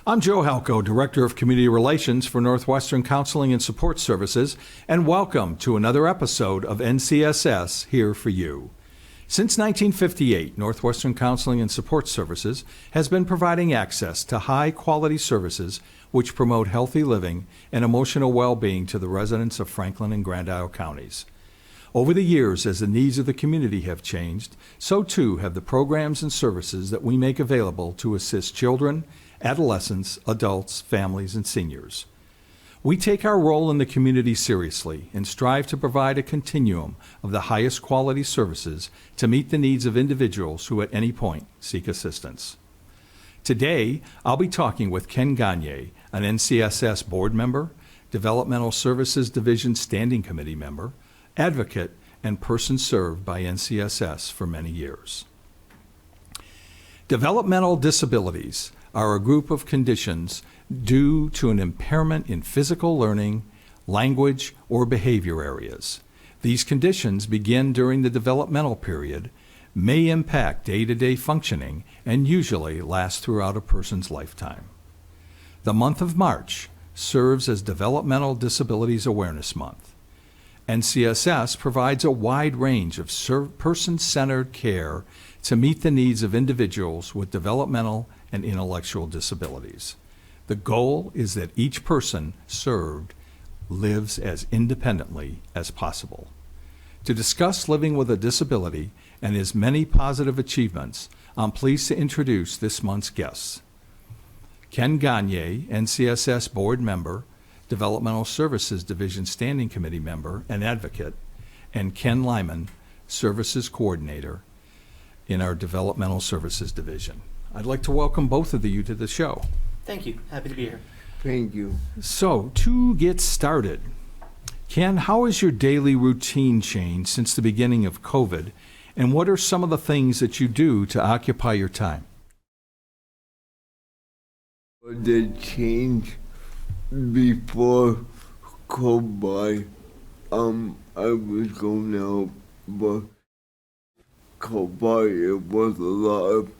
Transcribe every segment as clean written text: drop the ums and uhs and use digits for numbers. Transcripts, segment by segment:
I'm Joe Halco, Director of Community Relations for Northwestern Counseling and Support Services, and welcome to another episode of NCSS Here for You. Since 1958, Northwestern Counseling and Support Services has been providing access to high-quality services which promote healthy living and emotional well-being to the residents of Franklin and Grand Isle counties. Over the years, as the needs of the community have changed, so too have the programs and services that we make available to assist children, adolescents, adults, families, and seniors. We take our role in the community seriously and strive to provide a continuum of the highest quality services to meet the needs of individuals who at any point seek assistance. Today, I'll be talking with Ken Gagne, an NCSS board member, Developmental Services Division Standing Committee member, advocate, and person served by NCSS for many years. Developmental disabilities are a group of conditions due to an impairment in physical learning, language, or behavior areas. These conditions begin during the developmental period, may impact day-to-day functioning, and usually last throughout a person's lifetime. The month of March serves as Developmental Disabilities Awareness Month. NCSS provides a wide range of person-centered care to meet the needs of individuals with developmental and intellectual disabilities. The goal is that each person served lives as independently as possible. To discuss living with a disability and his many positive achievements, I'm pleased to introduce this month's guests. Ken Gagne, NCSS board member, Developmental Services Division Standing Committee member and advocate, and Ken Lyman, Services Coordinator in our Developmental Services Division. I'd like to welcome both of you to the show. Thank you. Happy to be here. Thank you. So, to get started, Ken, how has your daily routine changed since the beginning of COVID, and what are some of the things that you do to occupy your time? The change before COVID, I was going out, but COVID, it was a lot of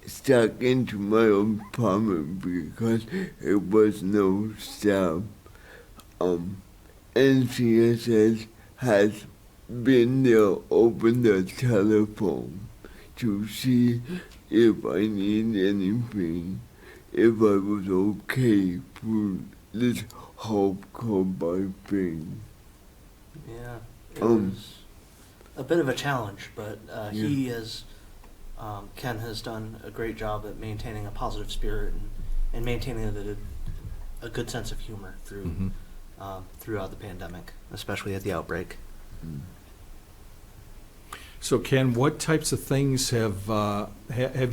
stuck into my own apartment because it was no staff. NCSS has been there, open the telephone to see if I need anything, if I was okay for this whole COVID thing. Yeah, it was a bit of a challenge, but Ken has done a great job at maintaining a positive spirit and maintaining a good sense of humor throughout the pandemic, especially at the outbreak. So, Ken, what types of things have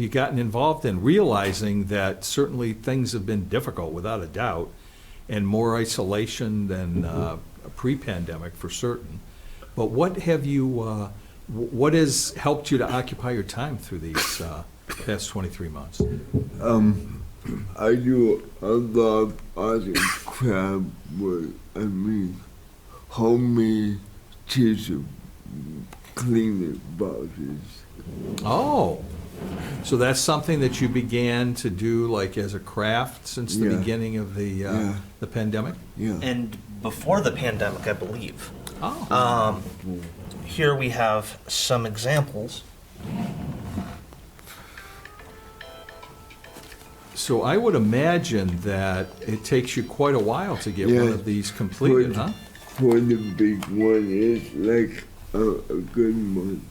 you gotten involved in, realizing that certainly things have been difficult, without a doubt, and more isolation than pre-pandemic for certain? But what have you? What has helped you to occupy your time through these past 23 months? I do a lot of art and craft work. Homemade tissue cleaning boxes. Oh, so that's something that you began to do, like as a craft, since the beginning of the pandemic? Yeah. And before the pandemic, I believe. Oh. Here we have some examples. So I would imagine that it takes you quite a while to get one of these completed, huh? For the big one, it's like a good month.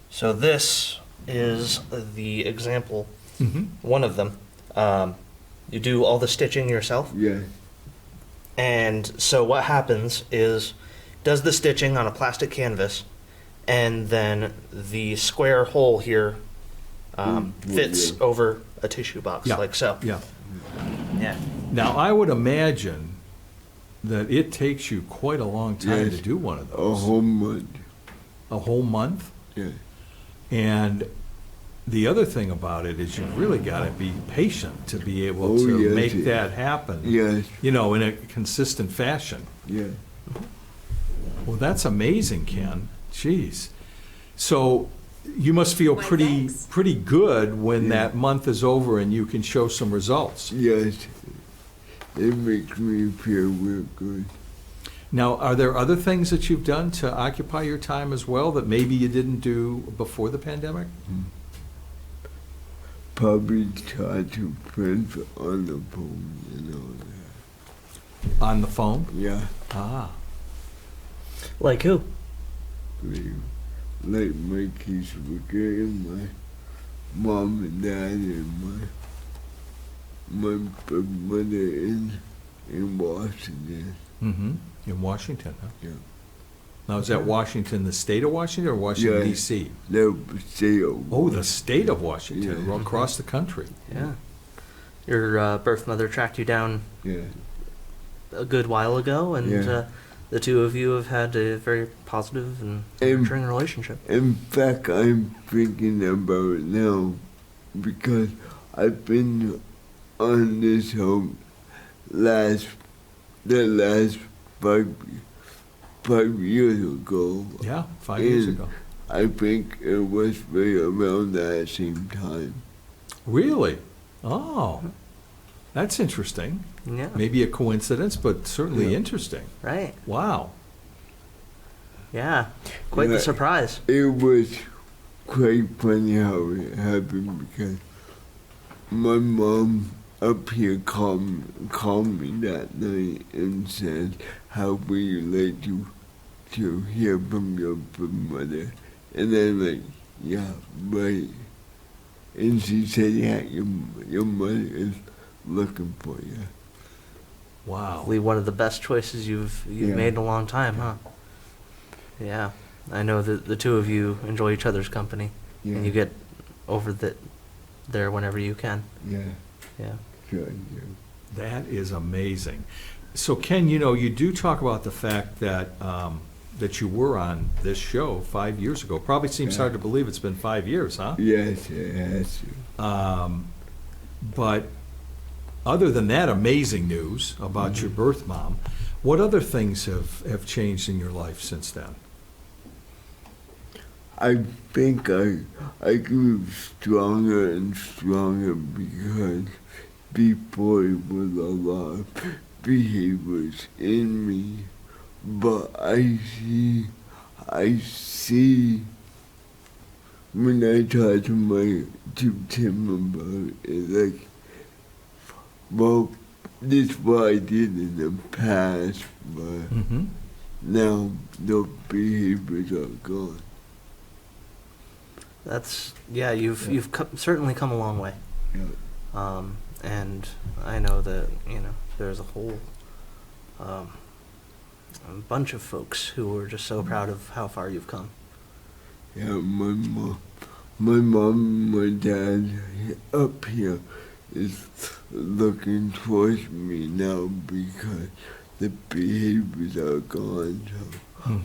So this is the example, one of them. You do all the stitching yourself? Yeah. And so what happens is, does the stitching on a plastic canvas, and then the square hole here fits over a tissue box, like so. Yeah. Yeah. Now, I would imagine that it takes you quite a long time Yes. to do one of A those. whole month. A whole month? Yeah. And the other thing about it is you've really got to be patient to be able to yes, make yes. that happen, Yes. you know, in a consistent fashion. Yeah. Well, that's amazing, Ken. Jeez. So you must feel Why, pretty thanks. pretty good when Yeah. that month is over and you can show some results. Yes, it makes me feel real good. Now, are there other things that you've done to occupy your time as well that maybe you didn't do before the pandemic? Probably talk to friends on the phone and all that. On the phone? Yeah, Ah, Like who? like my kids were getting my mom and dad and my mother in Washington. mm-hmm. In Washington, huh? Yeah. Now, is that Washington, the state of Washington, or Washington, Yeah. D.C.? That was still. Oh, the state of Washington, Yeah. across the country. Yeah. Your birth mother tracked you down Yeah. a good while ago, and Yeah. the two of you have had a very positive and And- nurturing relationship. In fact, I'm thinking about it now because I've been on this home the last 5 years ago. Yeah, 5 years And ago. I think it was right around that same time. Really? Oh, that's interesting. Yeah. Maybe a coincidence, but certainly Yeah. interesting. Right. Wow. Yeah. Quite Yeah. the surprise. It was quite funny how it happened because my mom up here called me that night and said, "How would you like to hear from your mother?" And I'm like, "Yeah, right." And she said, "Yeah, your mother is looking for you." Wow. Probably one of the best choices you've Yeah. made in a long time, huh? Yeah. I know that the two of you enjoy each other's company, Yeah, and you get over there whenever you can. yeah, Yeah. sure, yeah. That is amazing. So Ken, you do talk about the fact that that you were on this show 5 years ago. Probably seems Yeah. hard to believe it's been 5 years, huh? Yes, it has to. But other than that amazing news about your birth mom, what other things have changed in your life since then? I think I grew stronger and stronger because before it was a lot of behaviors in me, but I see when I talk to Tim about it, like, well, this is what I did in the past, but Mm-hmm. now the behaviors are gone. You've certainly come a long way. Yeah. And I know that, there's a whole a bunch of folks who are just so proud of how far you've come. Yeah, my mom, my dad up here is looking towards me now because the behaviors are gone.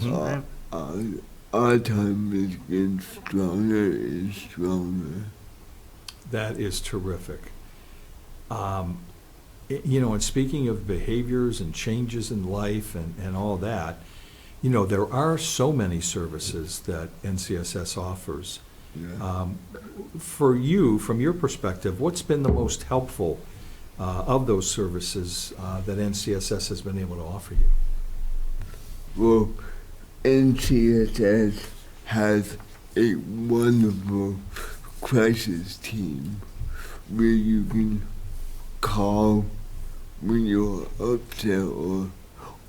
So Mhm. our time is getting stronger and stronger. That is terrific. And speaking of behaviors and changes in life and all that, there are so many services that NCSS offers. Yeah. For you, from your perspective, what's been the most helpful of those services that NCSS has been able to offer you? Well, NCSS has a wonderful crisis team where you can call when you're upset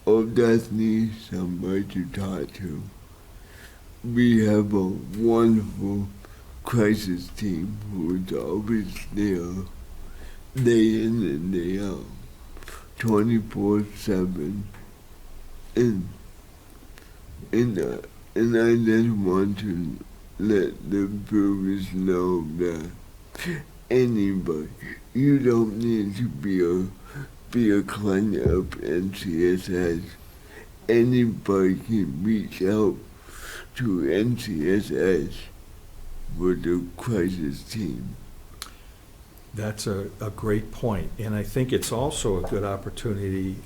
or just need somebody to talk to. We have a wonderful crisis team who is always there, day in and day out, 24/7. And I just want to let the viewers know that anybody, you don't need to be a client of NCSS. Anybody can reach out to NCSS with the crisis team. That's a great point, and I think it's also a good opportunity,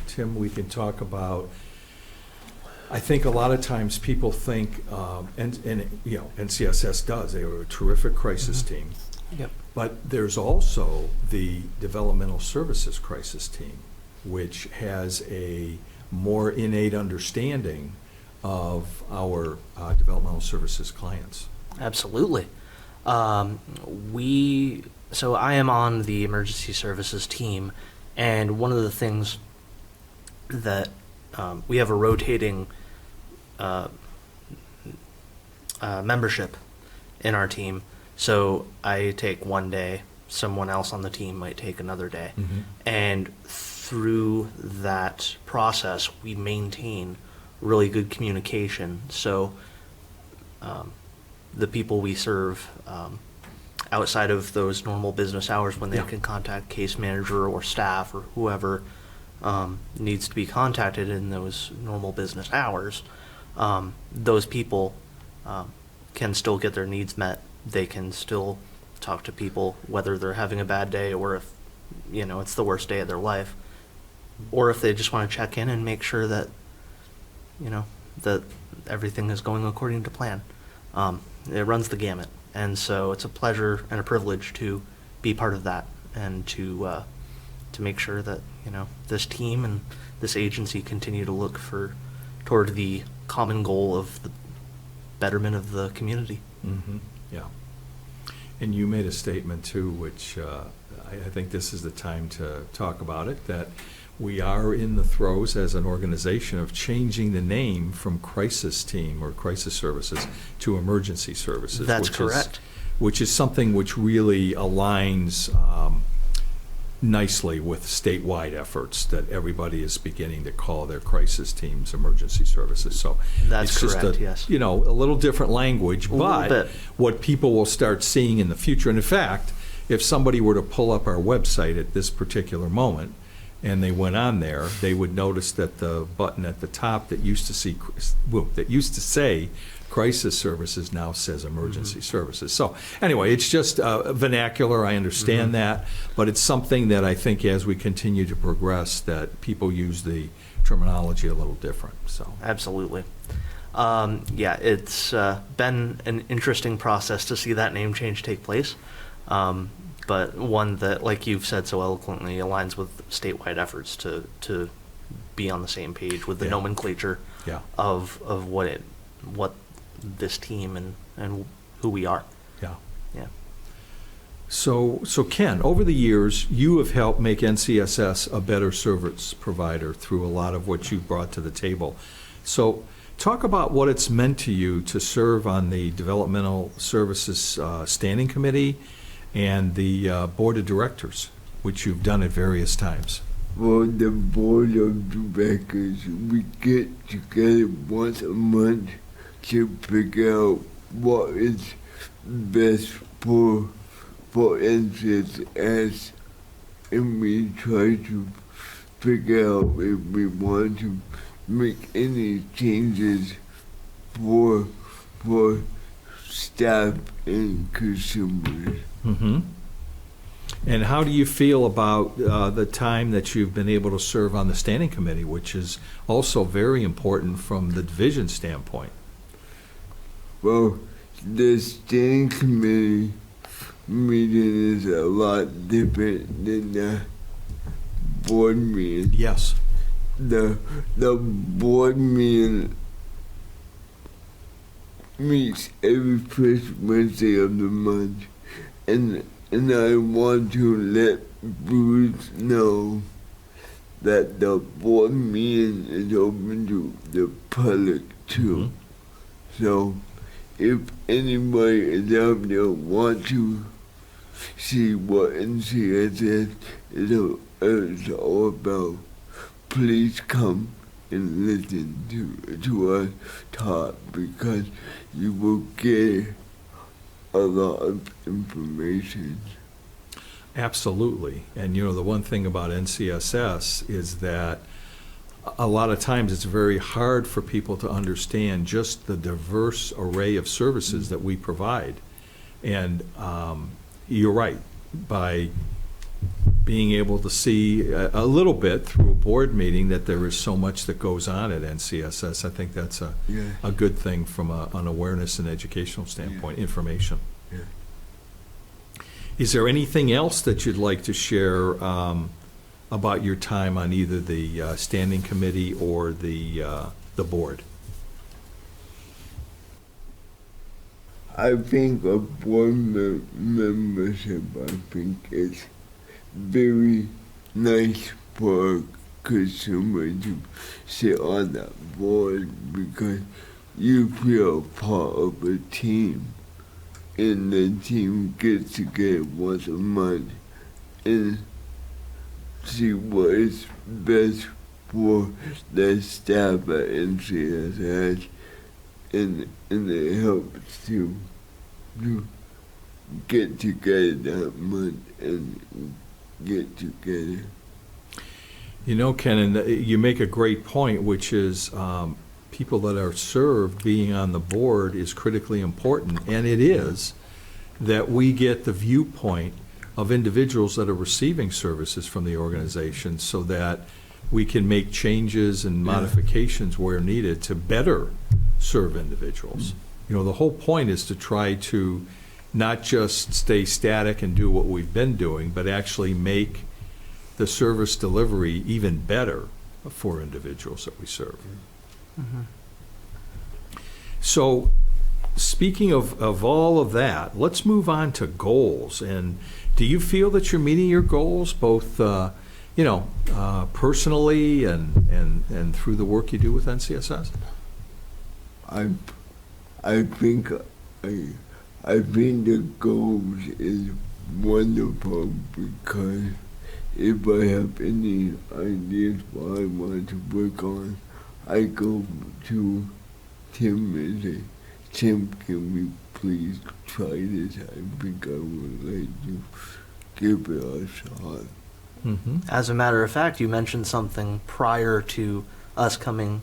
Tim, we can talk about I think a lot of times people think, and you know, NCSS does, they are a terrific crisis team. Yep. But there's also the Developmental Services Crisis Team, which has a more innate understanding of our developmental services clients. Absolutely. So I am on the emergency services team, and one of the things that we have a rotating membership in our team. So I take one day, someone else on the team might take another day. Mm-hmm. And through that process, we maintain really good communication. So the people we serve outside of those normal business hours when they Yeah. can contact case manager or staff or whoever needs to be contacted in those normal business hours, those people can still get their needs met. They can still talk to people whether they're having a bad day or if, you know, it's the worst day of their life, or if they just want to check in and make sure that, you know, that everything is going according to plan. It runs the gamut, and so it's a pleasure and a privilege to be part of that and to make sure that, you know, this team and this agency continue to look toward the common goal of the betterment of the community. Mm-hmm. Yeah. And you made a statement too, which I think this is the time to talk about it, that we are in the throes as an organization of changing the name from crisis team or crisis services to emergency services. That's correct. Which is something which really aligns nicely with statewide efforts that everybody is beginning to call their crisis teams emergency services. So That's it's correct, just a, yes. you know, a little different language, A little but bit. what people will start seeing in the future, and in fact, if somebody were to pull up our website at this particular moment and they went on there, they would notice that the button at the top that used to say crisis services now says emergency services. So anyway, it's just vernacular. I understand that, but it's something that I think as we continue to progress, that people use the terminology a little different. So Absolutely. Yeah, it's been an interesting process to see that name change take place, but one that, like you've said so eloquently, aligns with statewide efforts to be on the same page with the Yeah. nomenclature yeah, of what this team and who we are. yeah. Yeah. So Ken, over the years, you have helped make NCSS a better service provider through a lot of what you've brought to the table. So talk about what it's meant to you to serve on the Developmental Services Standing Committee and the Board of Directors, which you've done at various times. For the board of directors, we get together once a month to figure out what is best for NCSS, and we try to figure out if we want to make any changes for staff and consumers. Mm-hmm. And how do you feel about the time that you've been able to serve on the Standing Committee, which is also very important from the division standpoint? Well, the standing committee meeting is a lot different than the board meeting. Yes. The board meeting meets every first Wednesday of the month, and I want to let Bruce know that the board meeting is open to the public too. So if anybody is out there want to see what NCSS is all about, please come and listen to us talk, because you will get a lot of information. Absolutely. And you know, the one thing about NCSS is that a lot of times it's very hard for people to understand just the diverse array of services that we provide. And you're right, by being able to see a little bit through a board meeting that there is so much that goes on at NCSS. I think that's a good thing from an awareness and educational standpoint, information. Yeah. Is there anything else that you'd like to share about your time on either the standing committee or the board? I think a board membership, I think it's very nice for a consumer to sit on that board because you feel part of a team, and the team gets together once a month and see what is best for the staff at NCSS, and it helps to get together that month and get together. You know, Ken, and you make a great point, which is people that are served being on the board is critically important, and it is that we get the viewpoint of individuals that are receiving services from the organization so that we can make changes and modifications where needed to better serve individuals. You know, the whole point is to try to not just stay static and do what we've been doing, but actually make the service delivery even better for individuals that we serve. Mm-hmm. So, speaking of all of that, let's move on to goals. And do you feel that you're meeting your goals, both personally and through the work you do with NCSS? I think the goals is wonderful because if I have any ideas what I want to work on, I go to Tim and say, Tim, can we please try this? I think I would like to give it a shot. Mm-hmm. As a matter of fact, you mentioned something prior to us coming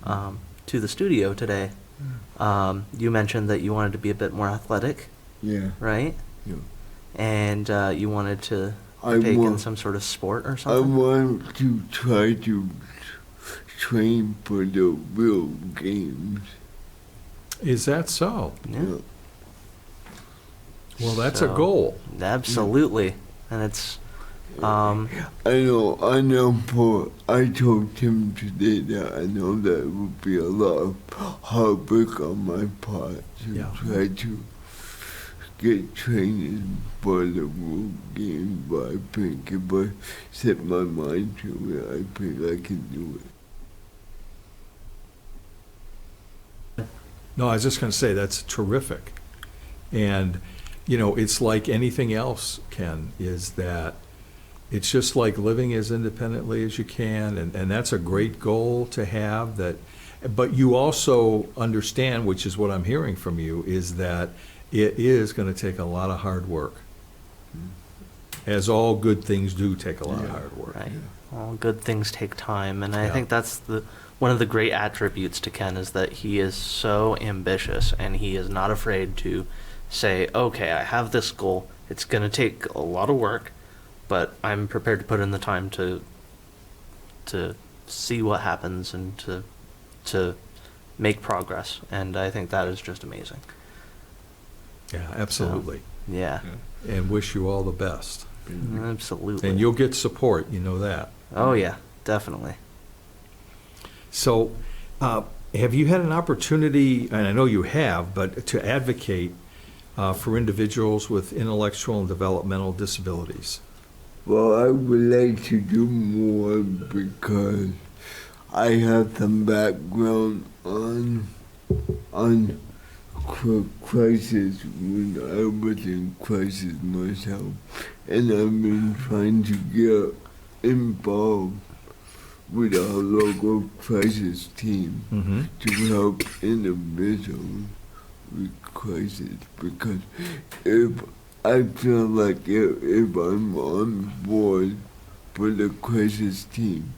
to the studio today. You mentioned that you wanted to be a bit more athletic, Yeah. right? Yeah. And you wanted to partake in some sort of sport or I something? want to try to train for the real games. Is that so? Yeah. Well, that's a So, goal. Absolutely. And it's, I know I told Tim today that I know that it would be a lot of hard work on my part to try to get training for the world game, but I think if I set my mind to it, I think I can do it. No, I was just going to say that's terrific. And, you know, it's like anything else, Ken, is that it's just like living as independently as you can, and that's a great goal to have. That, but you also understand, which is what I'm hearing from you, is that it is going to take a lot of hard work. As all good things do take a lot of hard work. right. All good things take time. And I Yeah. think that's one of the great attributes to Ken is that he is so ambitious and he is not afraid to say, okay, I have this goal. It's going to take a lot of work, but I'm prepared to put in the time to see what happens and to make progress. And I think that is just amazing. Yeah, absolutely. Yeah, And wish you all the best. absolutely. And you'll get support, you know that. Oh yeah, definitely. So, have you had an opportunity, and I know you have, but to advocate for individuals with intellectual and developmental disabilities? Well, I would like to do more because I have some background on crisis when I was in crisis myself, and I've been trying to get involved with our local crisis team Mm-hmm. to help individuals with crisis, because if I feel like if I'm on board for the crisis team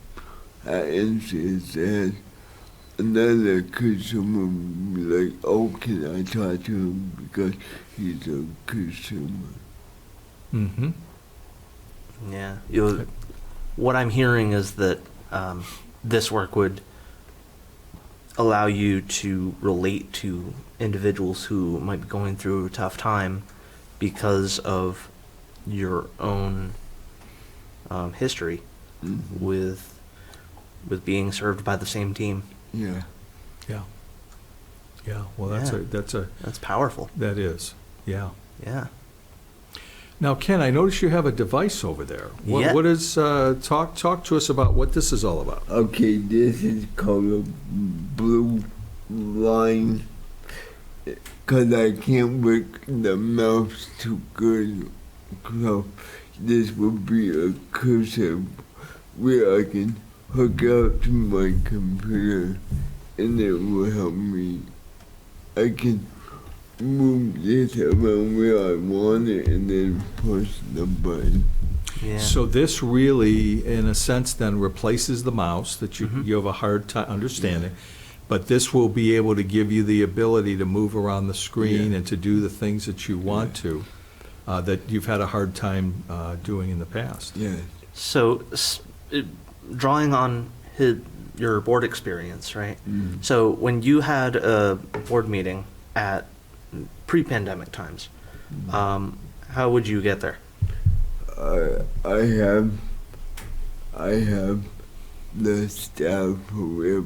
at NCSS, another consumer will be like, oh, can I talk to him because he's a consumer? Mm-hmm. Yeah. What I'm hearing is that this work would allow you to relate to individuals who might be going through a tough time because of your own history with being served by the same team. Yeah. Yeah. Yeah. Well, That's powerful. that is. Yeah. Yeah. Now, Ken, I notice you have a device over there. Yeah. What is, talk to us about what this is all about. Okay, this is called a blue line. Because I can't work the mouse too good. So this will be a cursor where I can hook up to my computer and it will help me. I can move this around where I want it and then push the button. Yeah. So this really, in a sense, then replaces the mouse that you have a hard time understanding. But this will be able to give you the ability to move around the screen and to do the things that you want to, that you've had a hard time doing in the past. Yeah. So, drawing on your board experience, right? So, when you had a board meeting at pre-pandemic times, how would you get there? I have the staff, whoever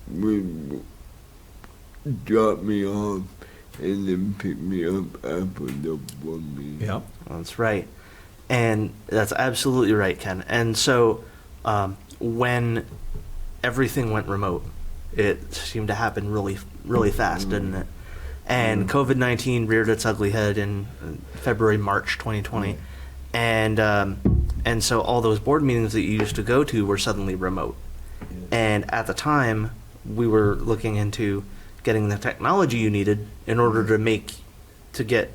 would drop me off and then pick me up after the board meeting. Yeah. That's right. And that's absolutely right, Ken. And so when everything went remote, it seemed to happen really, really fast, didn't it? And COVID-19 reared its ugly head in February, March 2020. And so all those board meetings that you used to go to were suddenly remote. And at the time, we were looking into getting the technology you needed in order to get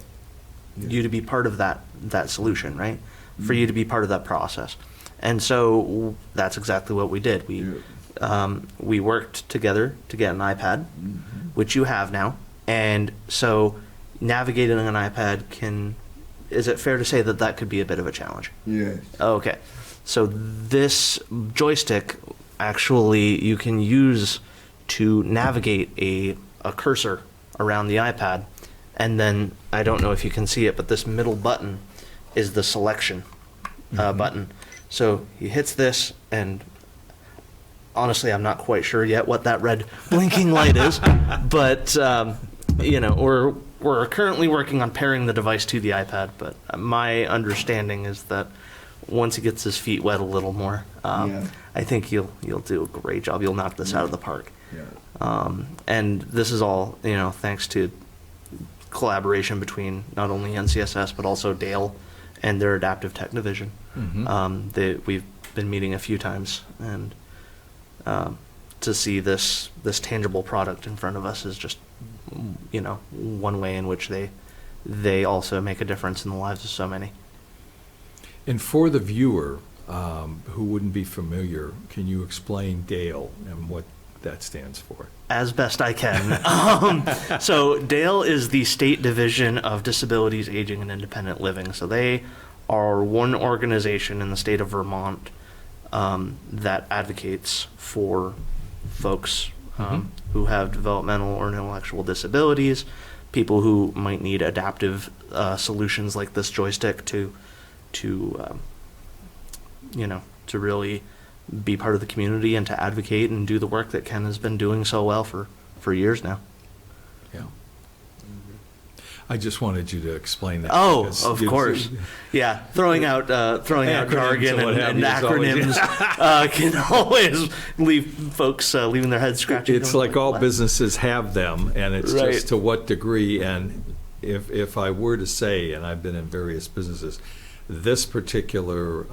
you to be part of that solution, right? For you to be part of that process. And so that's exactly what we did. We worked together to get an iPad, which you have now. And so navigating an iPad is it fair to say that could be a bit of a challenge? Yes. Okay. So this joystick, actually, you can use to navigate a cursor around the iPad. And then, I don't know if you can see it, but this middle button is the selection button. So he hits this, and honestly, I'm not quite sure yet what that red blinking light is. But, we're currently working on pairing the device to the iPad, but my understanding is that once he gets his feet wet a little more, I think you'll do a great job. You'll knock this out of the park. Yeah. And this is all, thanks to collaboration between not only NCSS, but also Dale and their adaptive tech division. We've been meeting a few times, and to see this tangible product in front of us is just, one way in which they also make a difference in the lives of so many. And for the viewer who wouldn't be familiar, can you explain Dale and what that stands for? As best I can. So Dale is the State Division of Disabilities, Aging, and Independent Living. So they are one organization in the state of Vermont that advocates for folks who have developmental or intellectual disabilities, people who might need adaptive solutions like this joystick to really be part of the community and to advocate and do the work that Ken has been doing so well for years now. Yeah. I just wanted you to explain that. Oh, of course. Yeah, throwing out jargon and acronyms can always leave folks leaving their heads scratching. It's like all businesses have them, and it's just to what degree. And if I were to say, and I've been in various businesses, this particular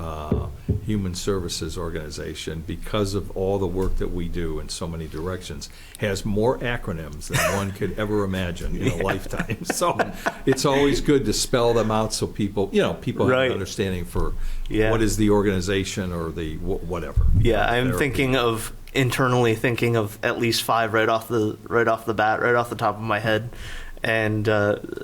human services organization, because of all the work that we do in so many directions, has more acronyms than one could ever imagine in a lifetime. So it's always good to spell them out so people have an understanding for what is the organization or the whatever. Yeah, I'm internally thinking of at least 5 right off the top of my head. And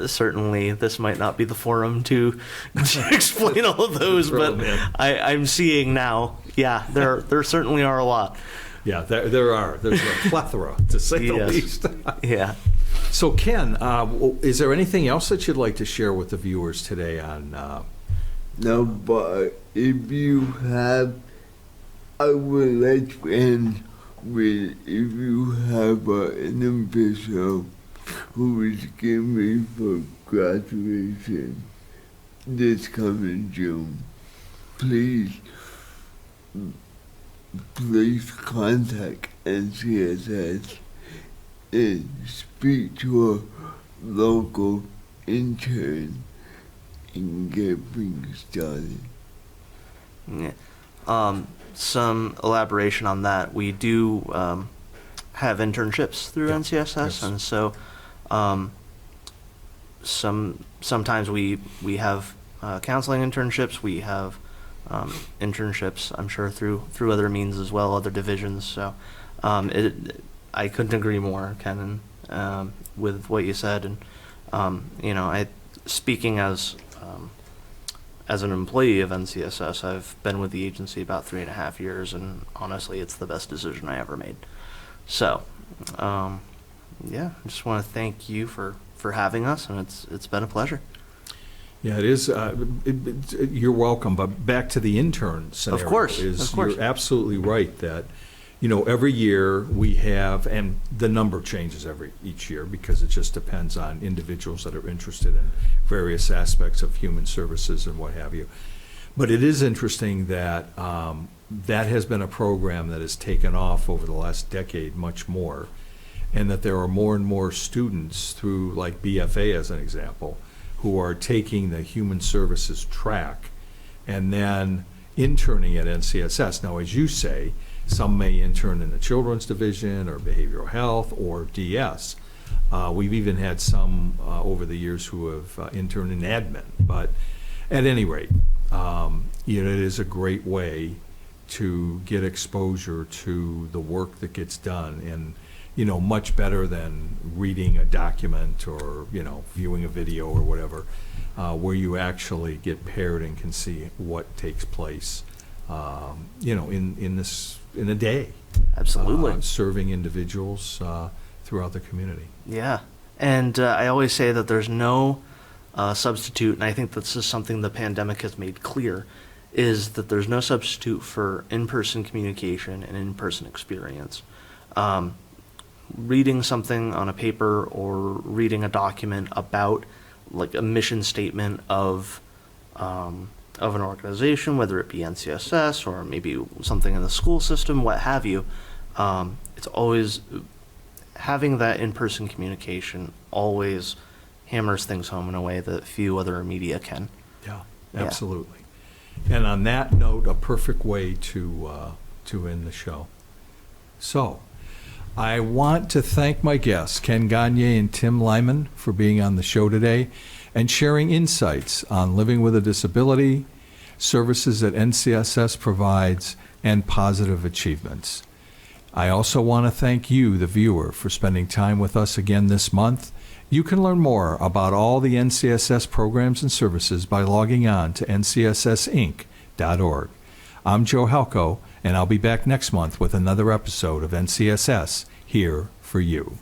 certainly this might not be the forum to explain all of those, but I'm seeing now, yeah, there certainly are a lot. Yeah, there are. There's a plethora, to say the least. Yeah. So, Ken, is there anything else that you'd like to share with the viewers today on... No, but if you have, I would like to end with, if you have an individual who is getting ready for graduation this coming June, please contact NCSS and speak to a local intern and get things started. Yeah. Some elaboration on that. We do have internships through NCSS, yes. And so sometimes we have counseling internships. We have internships, I'm sure, through other means as well, other divisions. So I couldn't agree more, Ken, with what you said. And speaking as an employee of NCSS, I've been with the agency about 3.5 years, and honestly, it's the best decision I ever made. So, I just want to thank you for having us, and it's been a pleasure. Yeah, it is. You're welcome. But back to the intern scenario. Of course. You're absolutely right that, every year we have, and the number changes each year because it just depends on individuals that are interested in various aspects of human services and what have you. But it is interesting that that has been a program that has taken off over the last decade much more, and that there are more and more students through, like BFA as an example, who are taking the human services track and then interning at NCSS. Now, as you say, some may intern in the children's division or behavioral health or DS. We've even had some over the years who have interned in admin. But at any rate, it is a great way to get exposure to the work that gets done, and much better than reading a document or viewing a video or whatever, where you actually get paired and can see what takes place in a day. Absolutely. Serving individuals throughout the community. Yeah. And I always say that there's no substitute, and I think this is something the pandemic has made clear, is that there's no substitute for in-person communication and in-person experience. Reading something on a paper or reading a document about like a mission statement of an organization, whether it be NCSS or maybe something in the school system, what have you, it's always having that in-person communication always hammers things home in a way that few other media can. Yeah, absolutely. And on that note, a perfect way to end the show. So, I want to thank my guests, Ken Gagne and Tim Lyman, for being on the show today and sharing insights on living with a disability, services that NCSS provides, and positive achievements. I also want to thank you, the viewer, for spending time with us again this month. You can learn more about all the NCSS programs and services by logging on to ncssinc.org. I'm Joe Halco, and I'll be back next month with another episode of NCSS here for you.